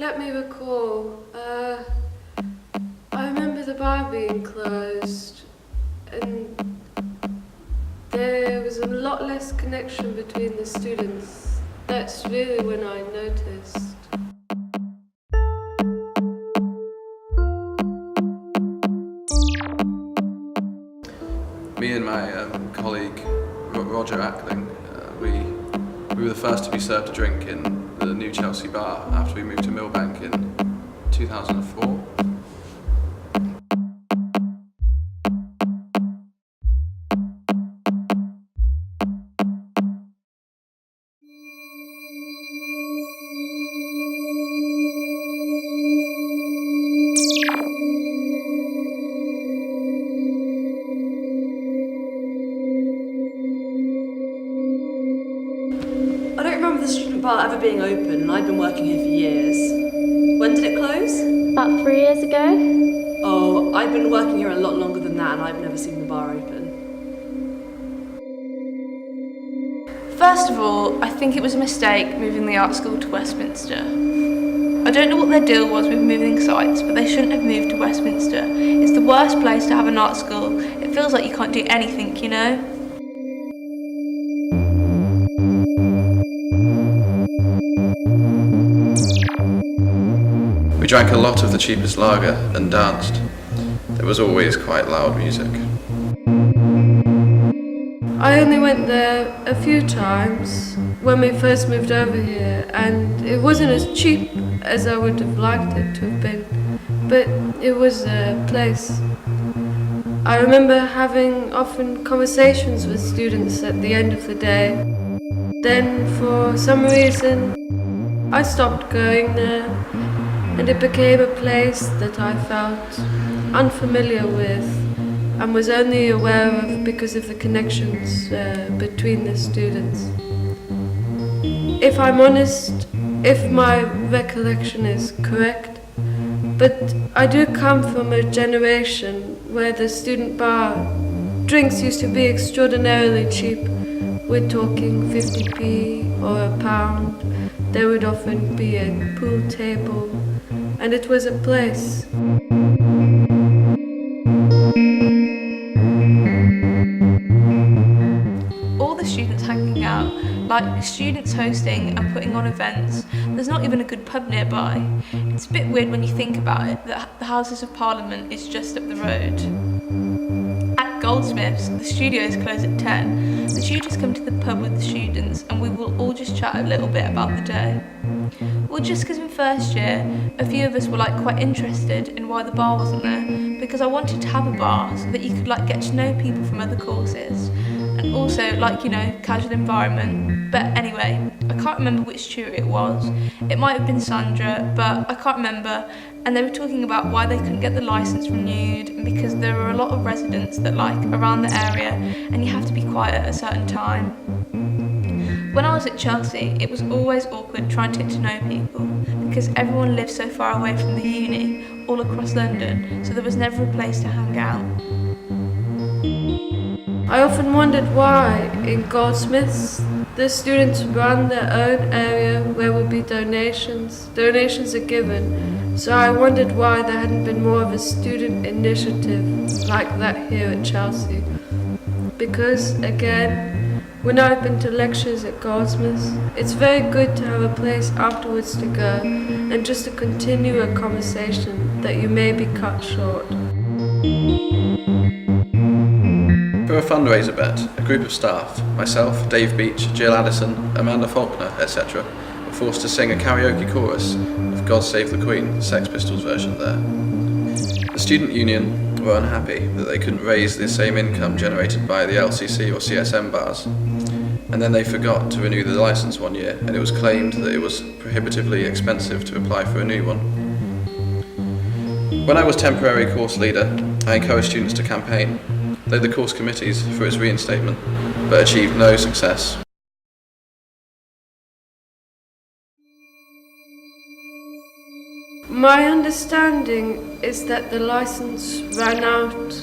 Let me recall. I remember the bar being closed, and there was a lot less connection between the students. That's really when I noticed. Me and my colleague Roger Ackling, we were the first to be served a drink in the New Chelsea bar after we moved to Millbank in 2004. I don't remember the student bar ever being open, and I'd been working here for years. When did it close? About 3 years ago. Oh, I'd been working here a lot longer than that, and I've never seen the bar open. First of all, I think it was a mistake moving the art school to Westminster. I don't know what their deal was with moving sites, but they shouldn't have moved to Westminster. It's the worst place to have an art school. It feels like you can't do anything, you know? We drank a lot of the cheapest lager and danced. There was always quite loud music. I only went there a few times when we first moved over here, and it wasn't as cheap as I would have liked it to have been, but it was a place. I remember having often conversations with students at the end of the day. Then, for some reason, I stopped going there, and it became a place that I felt unfamiliar with and was only aware of because of the connections between the students. If I'm honest, if my recollection is correct, but I do come from a generation where the student bar drinks used to be extraordinarily cheap. We're talking 50p or a pound. There would often be a pool table, and it was a place. All the students hanging out, like students hosting and putting on events. There's not even a good pub nearby. It's a bit weird when you think about it that the Houses of Parliament is just up the road. At Goldsmiths, the studios close at 10. The tutors come to the pub with the students and we will all just chat a little bit about the day. Well, just because in first year, a few of us were quite interested in why the bar wasn't there, because I wanted to have a bar so that you could get to know people from other courses, and also casual environment. But anyway, I can't remember which tutor it was. It might have been Sandra, but I can't remember. And they were talking about why they couldn't get the licence renewed, and because there were a lot of residents that around the area, and you have to be quiet at a certain time. When I was at Chelsea, it was always awkward trying to get to know people because everyone lived so far away from the uni, all across London, so there was never a place to hang out. I often wondered why, in Goldsmiths, the students ran their own area where would be donations. Donations are given, so I wondered why there hadn't been more of a student initiative like that here at Chelsea. Because, again, when I've been to lectures at Goldsmiths, it's very good to have a place afterwards to go and just to continue a conversation that you may be cut short. For a fundraiser bet, a group of staff, myself, Dave Beach, Jill Addison, Amanda Faulkner, etc., were forced to sing a karaoke chorus of God Save the Queen, the Sex Pistols version there. The student union were unhappy that they couldn't raise the same income generated by the LCC or CSM bars, and then they forgot to renew the licence one year, and it was claimed that it was prohibitively expensive to apply for a new one. When I was temporary course leader, I encouraged students to campaign, led the course committees for its reinstatement, but achieved no success. My understanding is that the license ran out,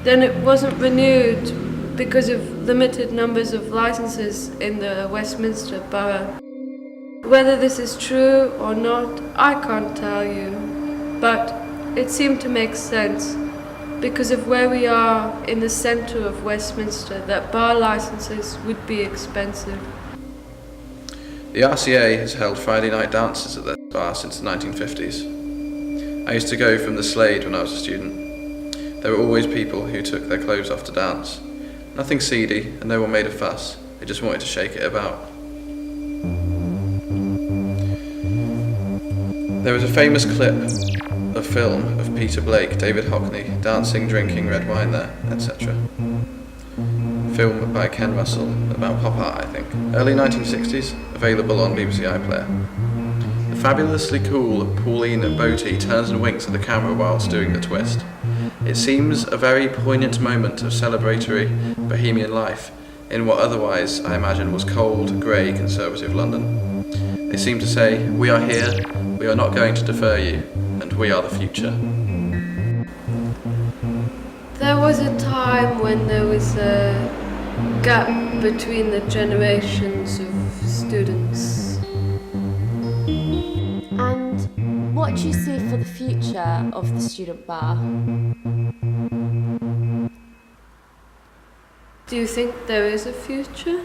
then it wasn't renewed because of limited numbers of licenses in the Westminster Borough. Whether this is true or not, I can't tell you, but it seemed to make sense because of where we are in the centre of Westminster, that bar licenses would be expensive. The RCA has held Friday night dances at their bar since the 1950s. I used to go from the Slade when I was a student. There were always people who took their clothes off to dance. Nothing seedy and no one made a fuss, they just wanted to shake it about. There is a famous clip of film of Peter Blake, David Hockney, dancing, drinking red wine there, etc. Film by Ken Russell, about pop art, I think. Early 1960s, available on BBC iPlayer. The fabulously cool Pauline Boty turns and winks at the camera whilst doing the twist. It seems a very poignant moment of celebratory bohemian life in what otherwise, I imagine, was cold, grey, conservative London. They seem to say, we are here, we are not going to defer you, and we are the future. There was a time when there was a gap between the generations of students. And what do you see for the future of the student bar? Do you think there is a future?